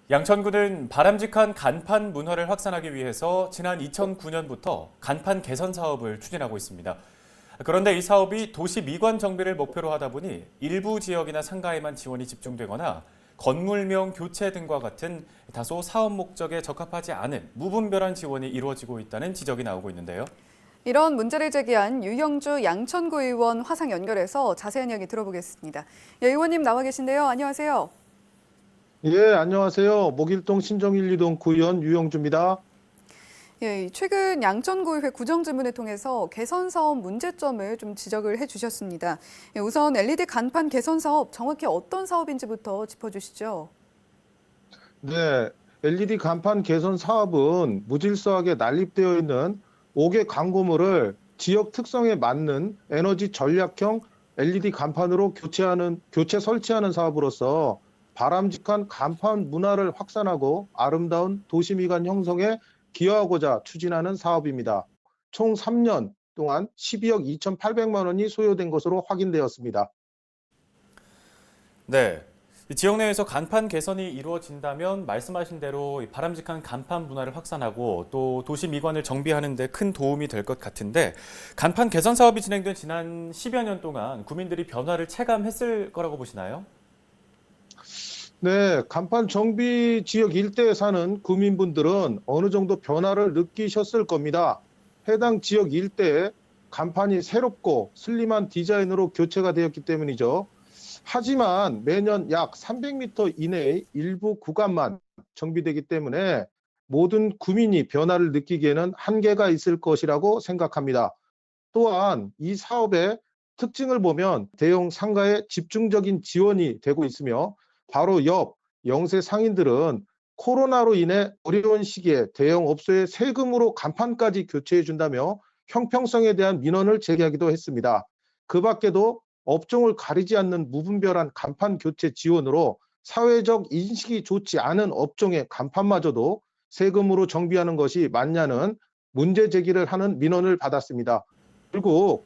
양천구는 바람직한 간판 문화를 확산하기 위해서 지난 2009년부터 간판 개선 사업을 추진하고 있습니다. 그런데 이 사업이 도시 미관 정비를 목표로 하다 보니 일부 지역이나 상가에만 지원이 집중되거나 건물명 교체 등과 같은 다소 사업 목적에 적합하지 않은 무분별한 지원이 이루어지고 있다는 지적이 나오고 있는데요. 이런 문제를 제기한 유영주 양천구 의원 화상 연결해서 자세한 이야기 들어보겠습니다. 예, 의원님 나와 계신데요. 안녕하세요. 예, 안녕하세요. 목일동 신정 1, 2동 구의원 유영주입니다. 예, 최근 양천구의회 구정질문을 통해서 개선 사업 문제점을 좀 지적을 해주셨습니다. 예, 우선 LED 간판 개선 사업 정확히 어떤 사업인지부터 짚어주시죠. 네, LED 간판 개선 사업은 무질서하게 난립되어 있는 5개 광고물을 지역 특성에 맞는 에너지 전략형 LED 간판으로 교체 설치하는 사업으로서 바람직한 간판 문화를 확산하고 아름다운 도시미관 형성에 기여하고자 추진하는 사업입니다. 총 3년 동안 12억 2,800만 원이 소요된 것으로 확인되었습니다. 네. 지역 내에서 간판 개선이 이루어진다면 말씀하신 대로 바람직한 간판 문화를 확산하고 또 도시 미관을 정비하는 데 큰 도움이 될 것 같은데 간판 개선 사업이 진행된 지난 10여 년 동안 구민들이 변화를 체감했을 거라고 보시나요? 네, 간판 정비 지역 일대에 사는 구민분들은 어느 정도 변화를 느끼셨을 겁니다. 해당 지역 일대에 간판이 새롭고 슬림한 디자인으로 교체가 되었기 때문이죠. 하지만 매년 약 300m 이내의 일부 구간만 정비되기 때문에 모든 구민이 변화를 느끼기에는 한계가 있을 것이라고 생각합니다. 또한 이 사업의 특징을 보면 대형 상가에 집중적인 지원이 되고 있으며 바로 옆 영세 상인들은 코로나로 인해 어려운 시기에 대형 업소의 세금으로 간판까지 교체해 준다며 형평성에 대한 민원을 제기하기도 했습니다. 그 밖에도 업종을 가리지 않는 무분별한 간판 교체 지원으로 사회적 인식이 좋지 않은 업종의 간판마저도 세금으로 정비하는 것이 맞냐는 문제 제기를 하는 민원을 받았습니다. 결국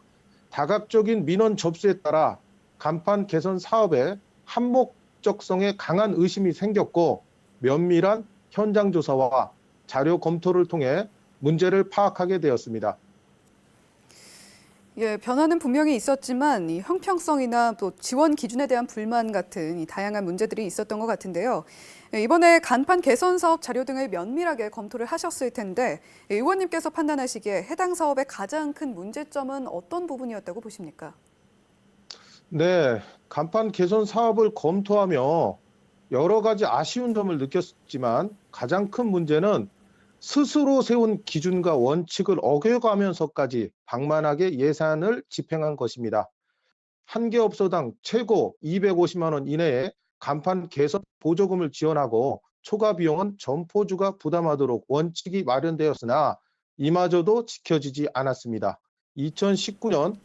다각적인 민원 접수에 따라 간판 개선 사업에 한목적성에 강한 의심이 생겼고 면밀한 현장 조사와 자료 검토를 통해 문제를 파악하게 되었습니다. 예, 변화는 분명히 있었지만 이 형평성이나 또 지원 기준에 대한 불만 같은 이 다양한 문제들이 있었던 것 같은데요. 예, 이번에 간판 개선 사업 자료 등을 면밀하게 검토를 하셨을 텐데 의원님께서 판단하시기에 해당 사업의 가장 큰 문제점은 어떤 부분이었다고 보십니까? 네, 간판 개선 사업을 검토하며 여러 가지 아쉬운 점을 느꼈지만 가장 큰 문제는 스스로 세운 기준과 원칙을 어겨가면서까지 방만하게 예산을 집행한 것입니다. 한 개 업소당 최고 250만 원 이내에 간판 개선 보조금을 지원하고 초과 비용은 점포주가 부담하도록 원칙이 마련되었으나 이마저도 지켜지지 않았습니다. 2019년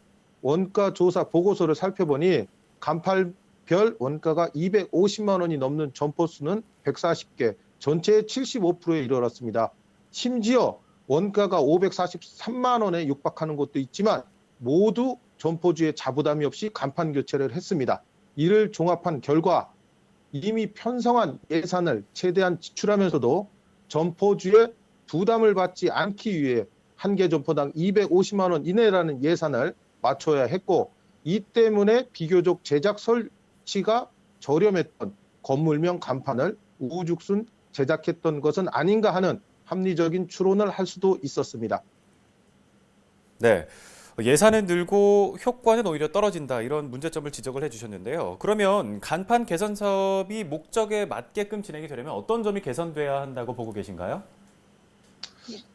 원가 조사 보고서를 살펴보니 간판별 원가가 250만 원이 넘는 점포 수는 140개, 전체의 75%에 이르렀습니다. 심지어 원가가 543만 원에 육박하는 곳도 있지만 모두 점포주의 자부담이 없이 간판 교체를 했습니다. 이를 종합한 결과 이미 편성한 예산을 최대한 지출하면서도 점포주의 부담을 받지 않기 위해 한 개 점포당 250만 원 이내라는 예산을 맞춰야 했고 이 때문에 비교적 제작 설치가 저렴했던 건물명 간판을 우후죽순 제작했던 것은 아닌가 하는 합리적인 추론을 할 수도 있었습니다. 네. 예산은 늘고 효과는 오히려 떨어진다 이런 문제점을 지적을 해주셨는데요. 그러면 간판 개선 사업이 목적에 맞게끔 진행이 되려면 어떤 점이 개선돼야 한다고 보고 계신가요?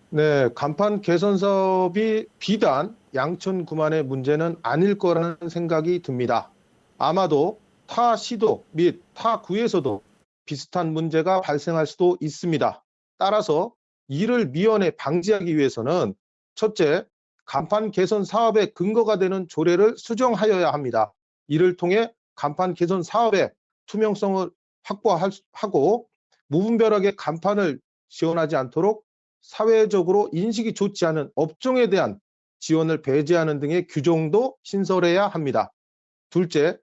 네, 간판 개선 사업이 비단 양천구만의 문제는 아닐 거라는 생각이 듭니다. 아마도 타 시도 및 타 구에서도 비슷한 문제가 발생할 수도 있습니다. 따라서 이를 미연에 방지하기 위해서는 첫째, 간판 개선 사업의 근거가 되는 조례를 수정하여야 합니다. 이를 통해 간판 개선 사업의 투명성을 확보하고 무분별하게 간판을 지원하지 않도록 사회적으로 인식이 좋지 않은 업종에 대한 지원을 배제하는 등의 규정도 신설해야 합니다. 둘째,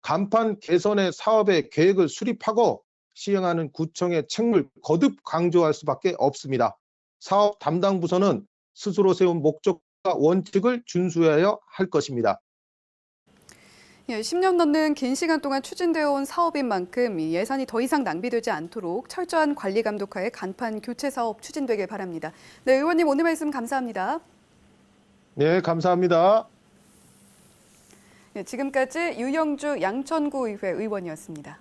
간판 개선의 사업의 계획을 수립하고 시행하는 구청의 책무를 거듭 강조할 수밖에 없습니다. 사업 담당 부서는 스스로 세운 목적과 원칙을 준수해야 할 것입니다. 10년 넘는 긴 시간 동안 추진되어 온 사업인 만큼 이 예산이 더 이상 낭비되지 않도록 철저한 관리 감독하에 간판 교체 사업 추진되길 바랍니다. 네, 의원님 오늘 말씀 감사합니다. 네, 감사합니다. 지금까지 유영주 양천구의회 의원이었습니다.